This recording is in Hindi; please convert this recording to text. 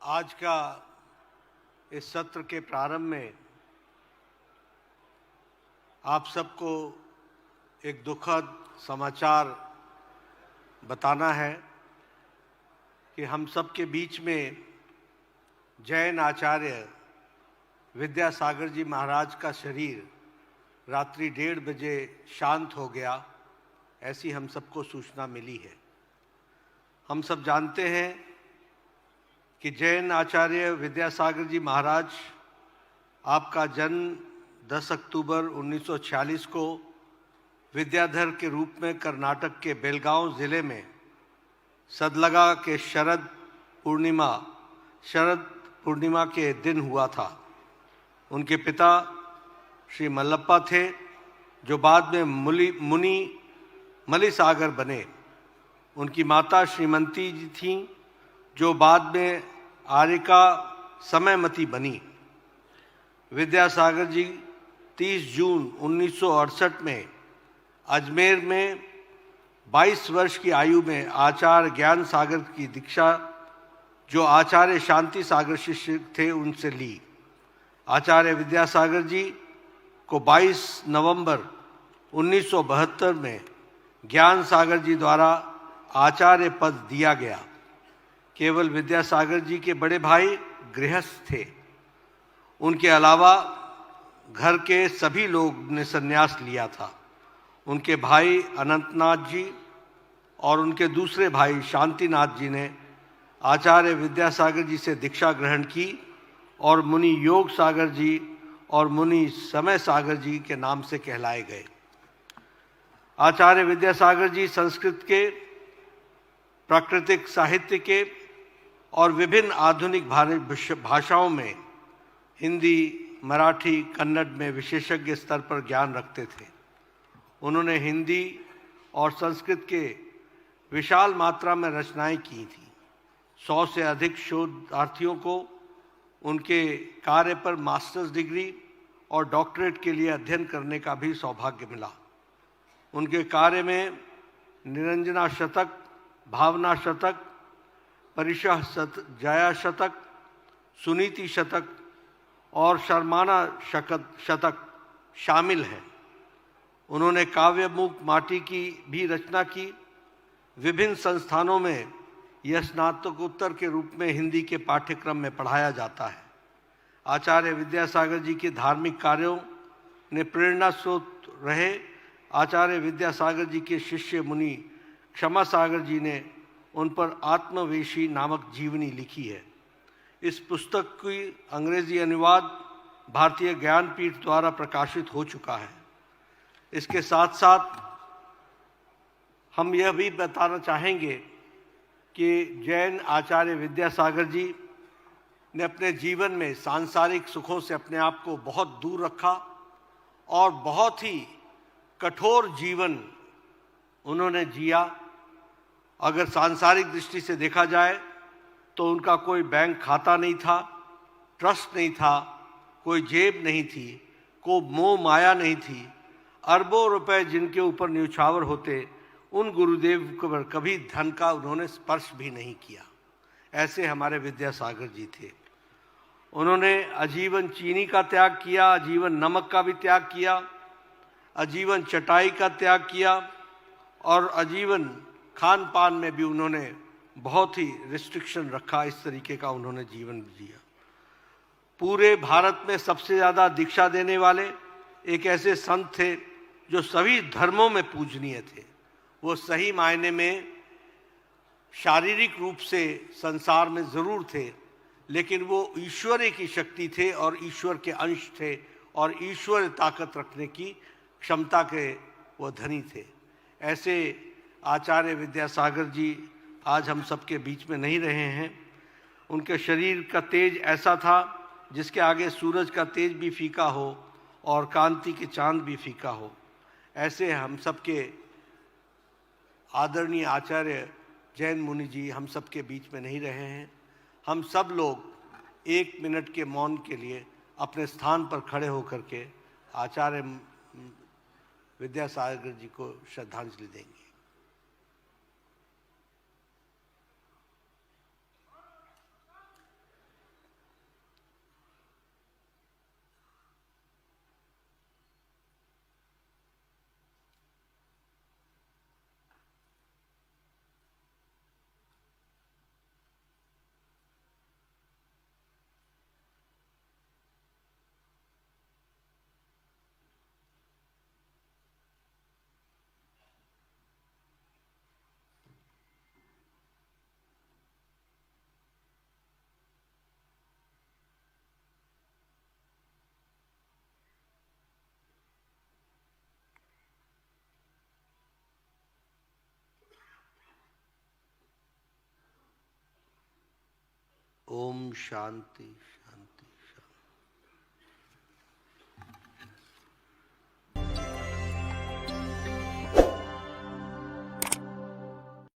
आज का इस सत्र के प्रारंभ में आप सबको एक दुखद समाचार बताना है कि हम सबके बीच में जैन आचार्य विद्यासागर जी महाराज का शरीर रात्रि 1:30 बजे शांत हो गया, ऐसी हम सबको सूचना मिली है। हम सब जानते हैं कि जैन आचार्य विद्यासागर जी महाराज, आपका जन्म 10 अक्टूबर 1946 को विद्याधर के रूप में कर्नाटक के बेलगांव जिले में सदलगा के शरद पूर्णिमा के दिन हुआ था। उनके पिता श्री मल्लप्पा थे, जो बाद में मुनि मलिसागर बने। उनकी माता श्रीमती जी थीं, जो बाद में आर्यका समयमती बनी। विद्यासागर जी 30 जून 1968 में अजमेर में 22 वर्ष की आयु में आचार्य ज्ञान सागर की दीक्षा, जो आचार्य शांति सागर शिष्य थे, उनसे ली। आचार्य विद्यासागर जी को 22 नवंबर 1972 में ज्ञान सागर जी द्वारा आचार्य पद दिया गया। केवल विद्यासागर जी के बड़े भाई गृहस्थ थे। उनके अलावा घर के सभी लोग ने संन्यास लिया था। उनके भाई अनंतनाथ जी और उनके दूसरे भाई शांतिनाथ जी ने आचार्य विद्यासागर जी से दीक्षा ग्रहण की और मुनि योग सागर जी और मुनि समय सागर जी के नाम से कहलाए गए। आचार्य विद्यासागर जी संस्कृत के, प्राकृतिक साहित्य के और विभिन्न आधुनिक भाषाओं में हिंदी, मराठी, कन्नड़ में विशेषज्ञ स्तर पर ज्ञान रखते थे। उन्होंने हिंदी और संस्कृत के विशाल मात्रा में रचनाएं की थीं। 100 से अधिक शोधार्थियों को उनके कार्य पर मास्टर्स डिग्री और डॉक्टरेट के लिए अध्ययन करने का भी सौभाग्य मिला। उनके कार्य में निरंजना शतक, भावना शतक, परिशः जया शतक, सुनीति शतक और शर्माना शतक शामिल हैं। उन्होंने काव्यमुख माटी की भी रचना की। विभिन्न संस्थानों में यह स्नातकोत्तर के रूप में हिंदी के पाठ्यक्रम में पढ़ाया जाता है। आचार्य विद्यासागर जी के धार्मिक कार्यों ने प्रेरणा स्रोत रहे। आचार्य विद्यासागर जी के शिष्य मुनि क्षमा सागर जी ने उन पर आत्मवेशी नामक जीवनी लिखी है। इस पुस्तक की अंग्रेजी अनुवाद भारतीय ज्ञानपीठ द्वारा प्रकाशित हो चुका है। इसके साथ साथ हम यह भी बताना चाहेंगे कि जैन आचार्य विद्यासागर जी ने अपने जीवन में सांसारिक सुखों से अपने आप को बहुत दूर रखा और बहुत ही कठोर जीवन उन्होंने जिया। अगर सांसारिक दृष्टि से देखा जाए तो उनका कोई बैंक खाता नहीं था, ट्रस्ट नहीं था, कोई जेब नहीं थी, कोई मोह माया नहीं थी। अरबों रुपए जिनके ऊपर न्यौछावर होते, उन गुरुदेव पर कभी धन का उन्होंने स्पर्श भी नहीं किया। ऐसे हमारे विद्यासागर जी थे। उन्होंने आजीवन चीनी का त्याग किया, आजीवन नमक का भी त्याग किया, आजीवन चटाई का त्याग किया और आजीवन खान पान में भी उन्होंने बहुत ही रिस्ट्रिक्शन रखा। इस तरीके का उन्होंने जीवन जिया। पूरे भारत में सबसे ज़्यादा दीक्षा देने वाले एक ऐसे संत थे जो सभी धर्मों में पूजनीय थे। वो सही मायने में शारीरिक रूप से संसार में ज़रूर थे, लेकिन वो ईश्वर की शक्ति थे और ईश्वर के अंश थे और ईश्वर ताकत रखने की क्षमता के वो धनी थे। ऐसे आचार्य विद्यासागर जी आज हम सबके बीच में नहीं रहे हैं। उनके शरीर का तेज ऐसा था जिसके आगे सूरज का तेज भी फीका हो और कांति के चांद भी फीका हो। ऐसे हम सबके आदरणीय आचार्य जैन मुनि जी हम सबके बीच में नहीं रहे हैं। हम सब लोग 1 मिनट के मौन के लिए अपने स्थान पर खड़े होकर के आचार्य विद्यासागर जी को श्रद्धांजलि देंगे। शांति शांति।